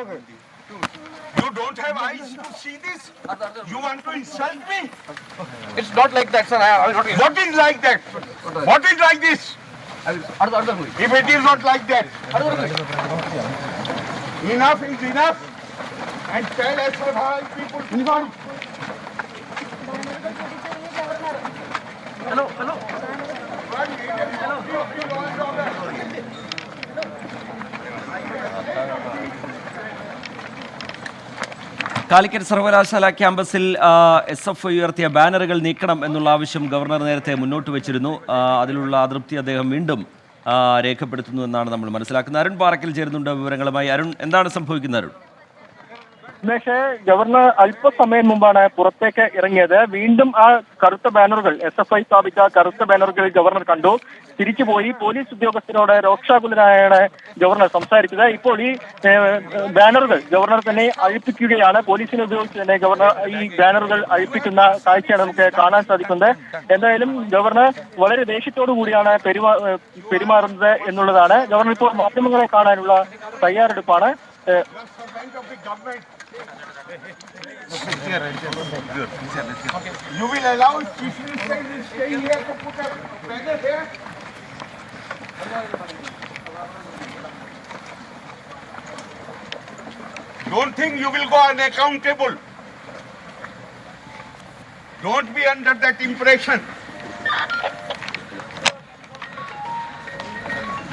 You don't have eyes to see this? You want to insult me? It's not like that, sir. I will not. What is like that? What is like this? If it is not like that, enough is enough. And tell SFI people to come. Hello. Calicut സർവകലാശാല ക്യാമ്പസിൽ SF ഉയർത്തിയ ബാനറുകൾ നീക്കണം എന്നുള്ള ആവശ്യം governor നേരത്തെ മുന്നോട്ട് വെച്ചിരുന്നു. അതിലുള്ള അതൃപ്തി അദ്ദേഹം വീണ്ടും രേഖപ്പെടുത്തുന്നു എന്നാണ് നമ്മൾ മനസ്സിലാക്കുന്നത്. അരുൺ പാറക്കൽ ചേരുന്നുണ്ട് വിവരങ്ങളുമായി. അരുൺ, എന്താണ് സംഭവിക്കുന്നത്? അരുൺ, ഉമേഷ്, ഗവർണർ അല്പസമയം മുമ്പാണ് പുറത്തേക്ക് ഇറങ്ങിയത്. വീണ്ടും ആ കറുത്ത ബാനറുകൾ, SFI സ്ഥാപിച്ച കറുത്ത ബാനറുകൾ ഗവർണർ കണ്ടു. തിരിച്ചുപോയി പോലീസ് ഉദ്യോഗസ്ഥരോട് രോക്ഷാകുലനായാണ് ഗവർണർ സംസാരിച്ചത്. ഇപ്പോൾ ഈ ബാനറുകൾ ഗവർണർ തന്നെ അഴിപ്പിക്കുകയാണ്. പോലീസിനെ ഉപയോഗിച്ച് തന്നെ ഗവർണർ ഈ ബാനറുകൾ അഴിപ്പിക്കുന്ന കാഴ്ചയാണ് നമുക്ക് കാണാൻ സാധിക്കുന്നത്. എന്തായാലും ഗവർണർ വളരെ ദേഷ്യത്തോടു കൂടിയാണ് പെരുമാറുന്നത് എന്നുള്ളതാണ്. ഗവർണർ ഇപ്പോൾ മാധ്യമങ്ങളെ കാണാനുള്ള തയ്യാറെടുപ്പാണ്. You will allow Chief Minister to stay here to put a banner here? Don't think you will go unaccountable. Don't be under that impression.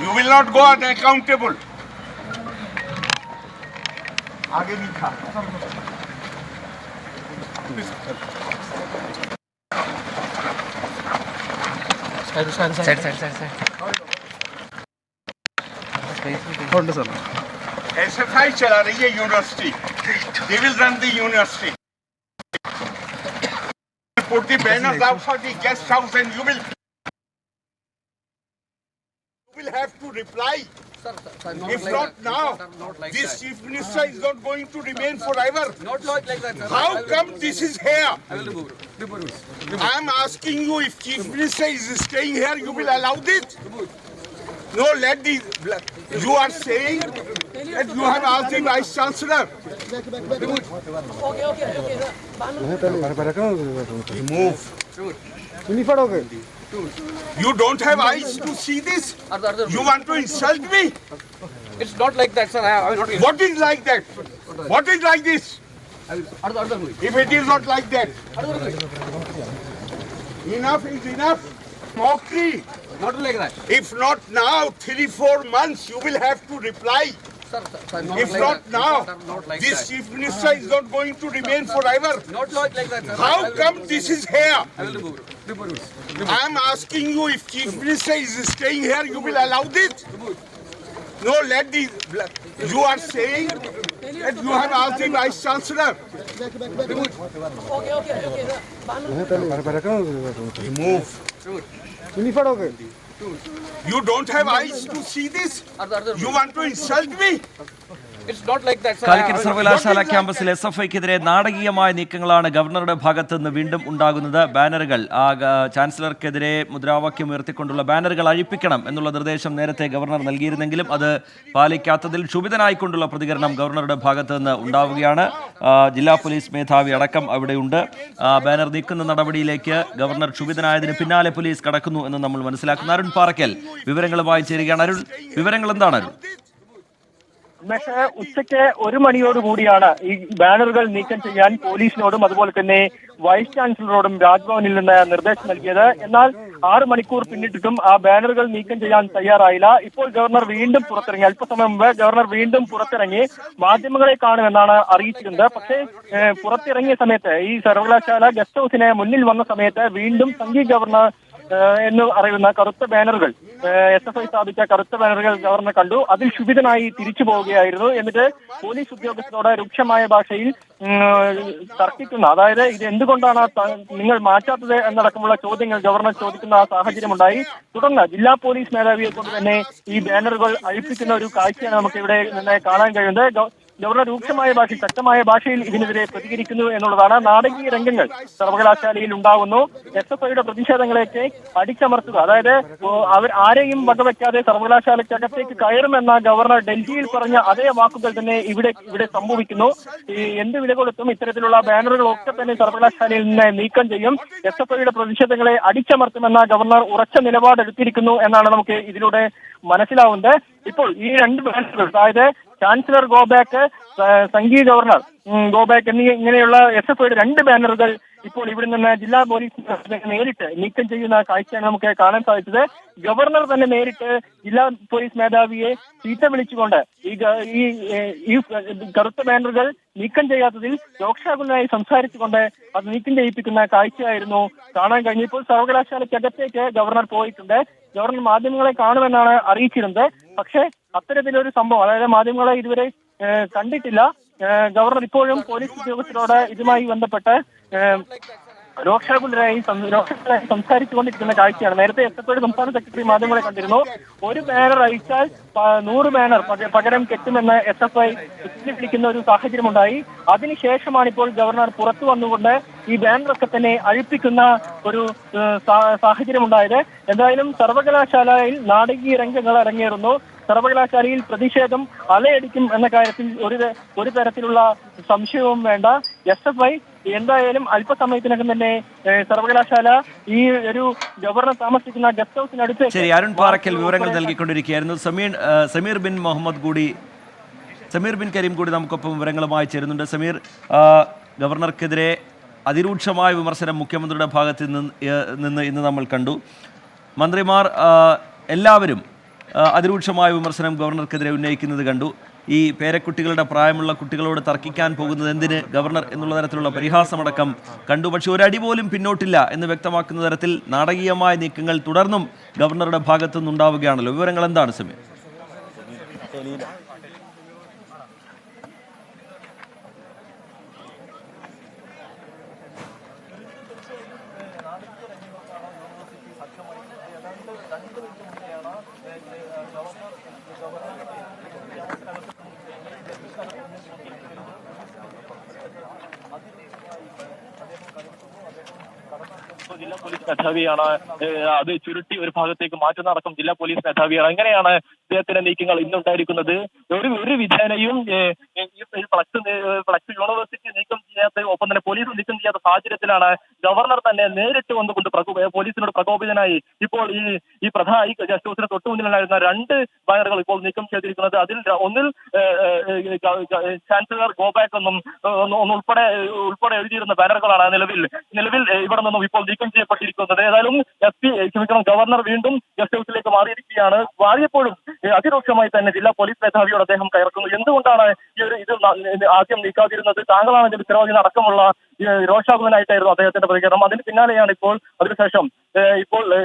You will not go unaccountable. आगे नहीं था. SFI चला रही है university. They will run the university. Put the banners outside the guest house and you will have to reply. If not now, this chief minister is not going to remain forever. Not like that, sir. How come this is here? I will remove. I am asking you, if chief minister is staying here, you will allow this? No, let the. You are saying that you have asked the vice chancellor. Remove. You don't have eyes to see this? You want to insult me? It's not like that, sir. I will not. What is like that? What is like this? If it is not like that, enough is enough. Mockery. Not like that. If not now, 3-4 months, you will have to reply. Sir, If not now, not like this that. chief minister is not going to remain forever. Not like that, sir. How come this is here? I will remove. I am asking you, if chief minister is staying here, you will allow this? No, let the. You are saying that you have asked the vice chancellor. Remove. You don't have eyes to see this? You want to insult me? It's not like that, sir. Calicut സർവകലാശാല ക്യാമ്പസിൽ SFIക്കെതിരെ നാടകീയമായ നീക്കങ്ങളാണ് ഗവർണറുടെ ഭാഗത്ത് നിന്ന് വീണ്ടും ഉണ്ടാകുന്നത്. ബാനറുകൾ, ചാൻസലർക്കെതിരെ മുദ്രാവാക്യം ഉയർത്തിക്കൊണ്ടുള്ള ബാനറുകൾ അഴിപ്പിക്കണം എന്നുള്ള നിർദ്ദേശം നേരത്തെ ഗവർണർ നൽകിയിരുന്നെങ്കിലും അത് പാലിക്കാത്തതിൽ ക്ഷുഭിതനായിക്കൊണ്ടുള്ള പ്രതികരണം ഗവർണറുടെ ഭാഗത്ത് നിന്ന് ഉണ്ടാവുകയാണ്. ജില്ലാ പോലീസ് മേധാവി അടക്കം അവിടെയുണ്ട്. ബാനർ നീക്കുന്ന നടപടിയിലേക്ക് ഗവർണർ ക്ഷുഭിതനായതിന് പിന്നാലെ പോലീസ് കടക്കുന്നു എന്ന് നമ്മൾ മനസ്സിലാക്കുന്നു. അരുൺ പാറക്കൽ വിവരങ്ങളുമായി ചേരുകയാണ്. അരുൺ, വിവരങ്ങൾ എന്താണ് അരുൺ? ഉച്ചയ്ക്ക് 1 മണിയോടുകൂടിയാണ് ഈ ബാനറുകൾ നീക്കം ചെയ്യാൻ പോലീസിനോടും അതുപോലെ തന്നെ വൈസ് ചാൻസലറോടും രാജ്ഭവനിൽ നിന്ന് നിർദ്ദേശം നൽകിയത്. എന്നാൽ 6 മണിക്കൂർ പിന്നിട്ടിട്ടും ആ ബാനറുകൾ നീക്കം ചെയ്യാൻ തയ്യാറായില്ല. ഇപ്പോൾ ഗവർണർ വീണ്ടും പുറത്തിറങ്ങി. അല്പസമയം മുമ്പ് ഗവർണർ വീണ്ടും പുറത്തിറങ്ങി മാധ്യമങ്ങളെ കാണുമെന്നാണ് അറിയിച്ചിരുന്നത്. പക്ഷേ പുറത്തിറങ്ങിയ സമയത്ത് ഈ സർവകലാശാല ഗസ്റ്റ് ഹൗസിന് മുന്നിൽ വന്ന സമയത്ത് വീണ്ടും സംഘീയ ഗവർണർ എന്ന് അറിയുന്ന കറുത്ത ബാനറുകൾ, SFI സ്ഥാപിച്ച കറുത്ത ബാനറുകൾ ഗവർണർ കണ്ടു. അതിൽ ക്ഷുഭിതനായി തിരിച്ചു പോവുകയായിരുന്നു. എന്നിട്ട് പോലീസ് ഉദ്യോഗസ്ഥരോട് രൂക്ഷമായ ഭാഷയിൽ തർക്കിക്കുന്ന, അതായത് ഇത് എന്തുകൊണ്ടാണ് നിങ്ങൾ മാറ്റാത്തത് എന്നടക്കമുള്ള ചോദ്യങ്ങൾ ഗവർണർ ചോദിക്കുന്ന സാഹചര്യമുണ്ടായി. തുടർന്ന് ജില്ലാ പോലീസ് മേധാവിയെ കൊണ്ട് തന്നെ ഈ ബാനറുകൾ അഴിപ്പിക്കുന്ന ഒരു കാഴ്ചയാണ് നമുക്ക് ഇവിടെ നിന്ന് കാണാൻ കഴിയുന്നത്. ഗവർണർ രൂക്ഷമായ ഭാഷയിൽ, ശക്തമായ ഭാഷയിൽ ഇതിനെതിരെ പ്രതികരിക്കുന്നു എന്നുള്ളതാണ്. നാടകീയ രംഗങ്ങൾ സർവകലാശാലയിൽ ഉണ്ടാകുന്നു. SFIയുടെ പ്രതിഷേധങ്ങളെയൊക്കെ അടിച്ചമർത്തുക, അതായത് അവർ ആരെയും വകവെക്കാതെ സർവകലാശാലയ്ക്കകത്തേക്ക് കയറുമെന്ന ഗവർണർ ഡൽഹിയിൽ പറഞ്ഞ അതേ വാക്കുകൾ തന്നെ ഇവിടെ സംഭവിക്കുന്നു. എന്ത് വില കൊടുത്തും ഇത്തരത്തിലുള്ള ബാനറുകളൊക്കെ തന്നെ സർവകലാശാലയിൽ നിന്ന് നീക്കം ചെയ്യും. SFIയുടെ പ്രതിഷേധങ്ങളെ അടിച്ചമർത്തുമെന്ന ഗവർണർ ഉറച്ച നിലപാടെടുത്തിരിക്കുന്നു എന്നാണ് നമുക്ക് ഇതിലൂടെ മനസ്സിലാവുന്നത്. ഇപ്പോൾ ഈ രണ്ട് ബാനറുകൾ, അതായത് ചാൻസലർ ഗോബാക്ക്, സംഘീയ ഗവർണർ ഗോബാക്ക് ഇങ്ങനെയുള്ള SFIയുടെ രണ്ട് ബാനറുകൾ ഇപ്പോൾ ഇവിടെ നിന്ന് ജില്ലാ പോലീസ് നേരിട്ട് നീക്കം ചെയ്യുന്ന കാഴ്ചയാണ് നമുക്ക് കാണാൻ സാധിച്ചത്. ഗവർണർ തന്നെ നേരിട്ട് ജില്ലാ പോലീസ് മേധാവിയെ ചീത്ത വിളിച്ചുകൊണ്ട് ഈ കറുത്ത ബാനറുകൾ നീക്കം ചെയ്യാത്തതിൽ രോക്ഷാകുലനായി സംസാരിച്ചുകൊണ്ട് അത് നീക്കം ചെയ്യിപ്പിക്കുന്ന കാഴ്ചയായിരുന്നു കാണാൻ കഴിഞ്ഞു. ഇപ്പോൾ സർവകലാശാലയ്ക്കകത്തേക്ക് ഗവർണർ പോയിട്ടുണ്ട്. ഗവർണർ മാധ്യമങ്ങളെ കാണുമെന്നാണ് അറിയിച്ചിരുന്നത്. പക്ഷേ അത്തരത്തിലൊരു സംഭവം, അതായത് മാധ്യമങ്ങളെ ഇതുവരെ കണ്ടിട്ടില്ല. ഗവർണർ ഇപ്പോഴും പോലീസ് ഉദ്യോഗസ്ഥരോട് ഇതുമായി ബന്ധപ്പെട്ട് രോക്ഷാകുലരായി സംസാരിച്ചുകൊണ്ടിരിക്കുന്ന കാഴ്ചയാണ്. നേരത്തെ SFIയുടെ സംസ്ഥാന സെക്രട്ടറി മാധ്യമങ്ങളെ കണ്ടിരുന്നു. ഒരു ബാനർ അയച്ചാൽ 100 ബാനർ പകരം കെട്ടുമെന്ന് SFI വിളിക്കുന്ന ഒരു സാഹചര്യമുണ്ടായി. അതിനുശേഷമാണ് ഇപ്പോൾ ഗവർണർ പുറത്തു വന്നുകൊണ്ട് ഈ ബാനറൊക്കെ തന്നെ അഴിപ്പിക്കുന്ന ഒരു സാഹചര്യമുണ്ടായത്. എന്തായാലും സർവകലാശാലയിൽ നാടകീയ രംഗങ്ങൾ അരങ്ങേറുന്നു. സർവകലാശാലയിൽ പ്രതിഷേധം അലയടിക്കും എന്ന കാര്യത്തിൽ ഒരു തരത്തിലുള്ള സംശയവും വേണ്ട. SFI എന്തായാലും അല്പസമയത്തിനകം തന്നെ സർവകലാശാല ഈ ഒരു ഗവർണർ താമസിക്കുന്ന ഗസ്റ്റ് ഹൗസിനടുത്ത്. ശരി, അരുൺ പാറക്കൽ വിവരങ്ങൾ നൽകിക്കൊണ്ടിരിക്കുകയായിരുന്നു. സമീർ ബിൻ കരീം കൂടി നമുക്കൊപ്പം വിവരങ്ങളുമായി ചേരുന്നുണ്ട്. സമീർ, ഗവർണർക്കെതിരെ അതിരൂക്ഷമായ വിമർശനം മുഖ്യമന്ത്രിയുടെ ഭാഗത്ത് നിന്ന് ഇന്ന് നമ്മൾ കണ്ടു. മന്ത്രിമാർ എല്ലാവരും അതിരൂക്ഷമായ വിമർശനം ഗവർണർക്കെതിരെ ഉന്നയിക്കുന്നത് കണ്ടു. ഈ പേരക്കുട്ടികളുടെ പ്രായമുള്ള കുട്ടികളോട് തർക്കിക്കാൻ പോകുന്നത് എന്തിന് ഗവർണർ എന്നുള്ള തരത്തിലുള്ള പരിഹാസമടക്കം കണ്ടു. പക്ഷെ ഒരടി പോലും പിന്നോട്ടില്ല എന്ന് വ്യക്തമാക്കുന്ന തരത്തിൽ നാടകീയമായ നീക്കങ്ങൾ തുടർന്നും ഗവർണറുടെ ഭാഗത്തു നിന്നുണ്ടാവുകയാണല്ലോ. വിവരങ്ങൾ എന്താണ് സമീർ? ജില്ലാ പോലീസ് മേധാവിയാണ് അത് ചുരുട്ടി ഒരു ഭാഗത്തേക്ക് മാറ്റുന്നതടക്കം ജില്ലാ പോലീസ് മേധാവിയാണ്. എങ്ങനെയാണ് ഇദ്ദേഹത്തിന്റെ നീക്കങ്ങൾ ഇന്നുണ്ടായിരിക്കുന്നത്? ഒരു വിധേനയും ഫ്ലക്സ് യൂണിവേഴ്സിറ്റി നീക്കം ചെയ്യാത്ത, ഒപ്പം തന്നെ പോലീസ് നീക്കം ചെയ്യാത്ത സാഹചര്യത്തിലാണ് ഗവർണർ തന്നെ നേരിട്ട് വന്നുകൊണ്ട് പോലീസിനോട് പ്രകോപിതനായി ഇപ്പോൾ ഈ ഗസ്റ്റ് ഹൗസിന് തൊട്ടു മുന്നിലുണ്ടായിരുന്ന 2 ബാനറുകൾ ഇപ്പോൾ നീക്കം ചെയ്തിരിക്കുന്നത്. അതിൽ ഒന്നിൽ ചാൻസലർ ഗോബാക്ക് എന്നും ഉൾപ്പെടെ എഴുതിയിരുന്ന ബാനറുകളാണ് നിലവിൽ ഇവിടെ നിന്നും ഇപ്പോൾ നീക്കം ചെയ്യപ്പെട്ടിരിക്കുന്നത്. ഏതായാലും ഗവർണർ വീണ്ടും ഗസ്റ്റ് ഹൗസിലേക്ക് മാറിയിരിക്കുകയാണ്. മാറിയപ്പോഴും അതിരൂക്ഷമായി തന്നെ ജില്ലാ പോലീസ് മേധാവിയോട് അദ്ദേഹം കയർക്കുന്നു. എന്തുകൊണ്ടാണ് ഇത് ആദ്യം നീക്കാതിരുന്നത്? താങ്കളാണ് ഇതിന്റെ ഉത്തരവാദി അടക്കമുള്ള രോഷാകുലനായിട്ടായിരുന്നു അദ്ദേഹത്തിന്റെ പ്രതികരണം. അതിന് പിന്നാലെയാണ് അതിനുശേഷം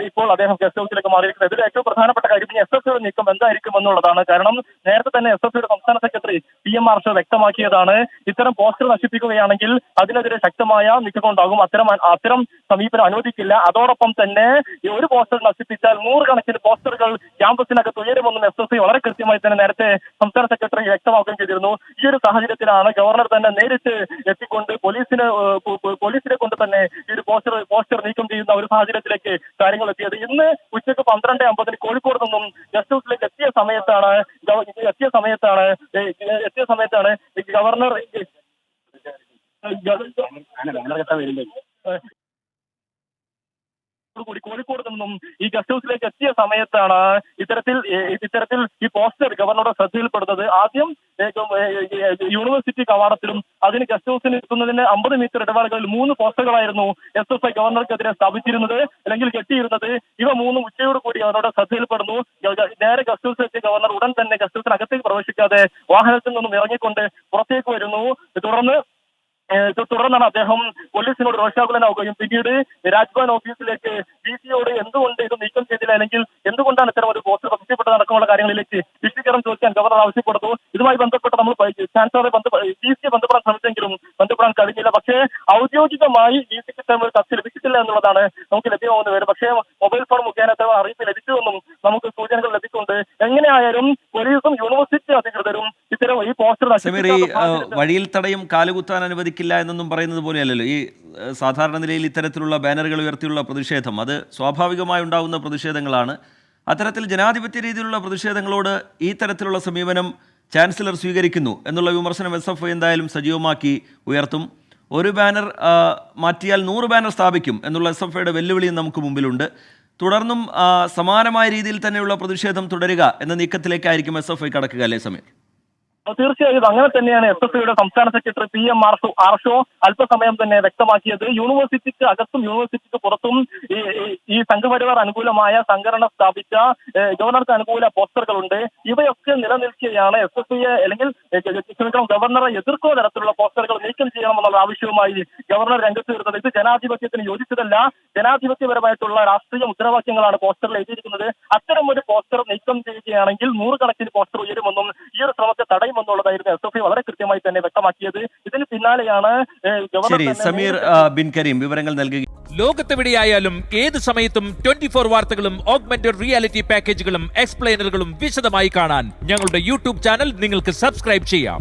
ഇപ്പോൾ അദ്ദേഹം ഗസ്റ്റ് ഹൗസിലേക്ക് മാറിയിരിക്കുന്നത്. ഇതിൽ ഏറ്റവും പ്രധാനപ്പെട്ട കാര്യം SFIയുടെ നീക്കം എന്തായിരിക്കും എന്നുള്ളതാണ്. കാരണം നേരത്തെ തന്നെ SFIയുടെ സംസ്ഥാന സെക്രട്ടറി PM മാർഷൽ വ്യക്തമാക്കിയതാണ്, ഇത്തരം പോസ്റ്റർ നശിപ്പിക്കുകയാണെങ്കിൽ അതിനെതിരെ ശക്തമായ നീക്കമുണ്ടാകും, അത്തരം സമീപനം അനുവദിക്കില്ല. അതോടൊപ്പം തന്നെ ഒരു പോസ്റ്റർ നശിപ്പിച്ചാൽ 100 കണക്കിന് പോസ്റ്ററുകൾ ക്യാമ്പസിനകത്ത് ഉയരുമെന്നും SFI വളരെ കൃത്യമായി തന്നെ നേരത്തെ സംസ്ഥാന സെക്രട്ടറി വ്യക്തമാക്കുകയും ചെയ്തിരുന്നു. ഈ ഒരു സാഹചര്യത്തിലാണ് ഗവർണർ തന്നെ നേരിട്ട് എത്തിക്കൊണ്ട് പോലീസിനെ കൊണ്ട് തന്നെ ഈ ഒരു പോസ്റ്റർ നീക്കം ചെയ്യുന്ന ഒരു സാഹചര്യത്തിലേക്ക് കാര്യങ്ങൾ എത്തിയത്. ഇന്ന് ഉച്ചയ്ക്ക് 12:50 കോഴിക്കോട് നിന്നും ഗസ്റ്റ് ഹൗസിലേക്ക് എത്തിയ സമയത്താണ് ഗവർണർ കൂടി കോഴിക്കോട് നിന്നും ഈ ഗസ്റ്റ് ഹൗസിലേക്ക് എത്തിയ സമയത്താണ് ഇത്തരത്തിൽ ഈ പോസ്റ്റർ ഗവർണറുടെ ശ്രദ്ധയിൽപ്പെടുന്നത്. ആദ്യം യൂണിവേഴ്സിറ്റി കവാടത്തിലും അതിന് ഗസ്റ്റ് ഹൗസിൽ എത്തുന്നതിന് 50 മീറ്റർ ഇടവേളകളിൽ 3 പോസ്റ്ററുകളായിരുന്നു SFI ഗവർണർക്കെതിരെ സ്ഥാപിച്ചിരുന്നത്, അല്ലെങ്കിൽ കെട്ടിയിരുന്നത്. ഇവ 3 ഉച്ചയോട് കൂടി അവരുടെ ശ്രദ്ധയിൽപ്പെടുന്നു. നേരെ ഗസ്റ്റ് ഹൗസിലെത്തിയ ഗവർണർ ഉടൻ തന്നെ ഗസ്റ്റ് ഹൗസിനകത്തേക്ക് പ്രവേശിക്കാതെ വാഹനത്തിൽ നിന്നും ഇറങ്ങിക്കൊണ്ട് പുറത്തേക്ക് വരുന്നു. തുടർന്നാണ് അദ്ദേഹം പോലീസിനോട് രോഷാകുലനാവുകയും പിന്നീട് രാജ്ഭവൻ ഓഫീസിലേക്ക് DCയോട് എന്തുകൊണ്ട് ഇത് നീക്കം ചെയ്തില്ല, അല്ലെങ്കിൽ എന്തുകൊണ്ടാണ് ഇത്തരം ഒരു പോസ്റ്റർ പ്രത്യക്ഷപ്പെട്ടത് അടക്കമുള്ള കാര്യങ്ങളിലേക്ക് വിശദീകരണം ചോദിക്കാൻ ഗവർണർ ആവശ്യപ്പെടുന്നു. ഇതുമായി ബന്ധപ്പെട്ട് നമ്മൾ ചാൻസലറെ DCയെ ബന്ധപ്പെടാൻ ശ്രമിച്ചെങ്കിലും ബന്ധപ്പെടാൻ കഴിഞ്ഞില്ല. പക്ഷേ ഔദ്യോഗികമായി DCക്ക് കത്ത് ലഭിച്ചിട്ടില്ല എന്നുള്ളതാണ് നമുക്ക് ലഭ്യമാകുന്ന വിവരം. പക്ഷേ മൊബൈൽ ഫോൺ മുഖേന അറിയിപ്പ് ലഭിച്ചുവെന്നും നമുക്ക് സൂചനകൾ ലഭിക്കുന്നുണ്ട്. എങ്ങനെയായാലും പോലീസും യൂണിവേഴ്സിറ്റി അധികൃതരും ഇത്തരം ഈ പോസ്റ്റർ സമീർ, ഈ വഴിയിൽ തടയും കാലുകുത്താൻ അനുവദിക്കില്ല എന്നൊന്നും പറയുന്നത് പോലെയല്ലല്ലോ ഈ സാധാരണ നിലയിൽ ഇത്തരത്തിലുള്ള ബാനറുകൾ ഉയർത്തിയുള്ള പ്രതിഷേധം. അത് സ്വാഭാവികമായി ഉണ്ടാകുന്ന പ്രതിഷേധങ്ങളാണ്. അത്തരത്തിൽ ജനാധിപത്യ രീതിയിലുള്ള പ്രതിഷേധങ്ങളോട് ഈ തരത്തിലുള്ള സമീപനം ചാൻസലർ സ്വീകരിക്കുന്നു എന്നുള്ള വിമർശനം SFI എന്തായാലും സജീവമാക്കി ഉയർത്തും. ഒരു ബാനർ മാറ്റിയാൽ 100 ബാനർ സ്ഥാപിക്കും എന്നുള്ള SFIയുടെ വെല്ലുവിളിയും നമുക്ക് മുമ്പിലുണ്ട്. തുടർന്നും സമാനമായ രീതിയിൽ തന്നെയുള്ള പ്രതിഷേധം തുടരുക എന്ന നീക്കത്തിലേക്കായിരിക്കും SFI കടക്കുക, അല്ലേ സമീർ? തീർച്ചയായും അങ്ങനെ തന്നെയാണ് SFIയുടെ സംസ്ഥാന സെക്രട്ടറി PM ആർഷോ അല്പസമയം തന്നെ വ്യക്തമാക്കിയത്. യൂണിവേഴ്സിറ്റിക്ക് അകത്തും യൂണിവേഴ്സിറ്റിക്ക് പുറത്തും ഈ സംഘപരിവാർ അനുകൂലമായ സംഘടന സ്ഥാപിച്ച ഗവർണർക്ക് അനുകൂല പോസ്റ്ററുകളുണ്ട്. ഇവയൊക്കെ നിലനിൽക്കുകയാണ് SFIയെ അല്ലെങ്കിൽ ഗവർണറെ എതിർക്കുന്ന തരത്തിലുള്ള പോസ്റ്ററുകൾ നീക്കം ചെയ്യണമെന്നുള്ള ആവശ്യവുമായി ഗവർണർ രംഗത്ത് വരുന്നത്. ഇത് ജനാധിപത്യത്തിന് യോജിച്ചതല്ല. ജനാധിപത്യപരമായിട്ടുള്ള രാഷ്ട്രീയ മുദ്രാവാക്യങ്ങളാണ് പോസ്റ്ററിൽ എഴുതിയിരിക്കുന്നത്. അത്തരം ഒരു പോസ്റ്റർ നീക്കം ചെയ്യുകയാണെങ്കിൽ 100 കണക്കിന് പോസ്റ്റർ ഉയരുമെന്നും ഈ ഒരു ശ്രമത്തെ തടയുമെന്നുള്ളതായിരുന്നു SFI വളരെ കൃത്യമായി തന്നെ വ്യക്തമാക്കിയത്. ഇതിന് പിന്നാലെയാണ് ശരി, സമീർ ബിൻ കരീം വിവരങ്ങൾ നൽകുക. ലോകത്തെവിടെയായാലും ഏത് സമയത്തും 24 വാർത്തകളും ഓഗ്മെന്റഡ് റിയാലിറ്റി പാക്കേജുകളും എക്സ്പ്ലെയിനറുകളും വിശദമായി കാണാൻ ഞങ്ങളുടെ YouTube ചാനൽ നിങ്ങൾക്ക് സബ്സ്ക്രൈബ് ചെയ്യാം.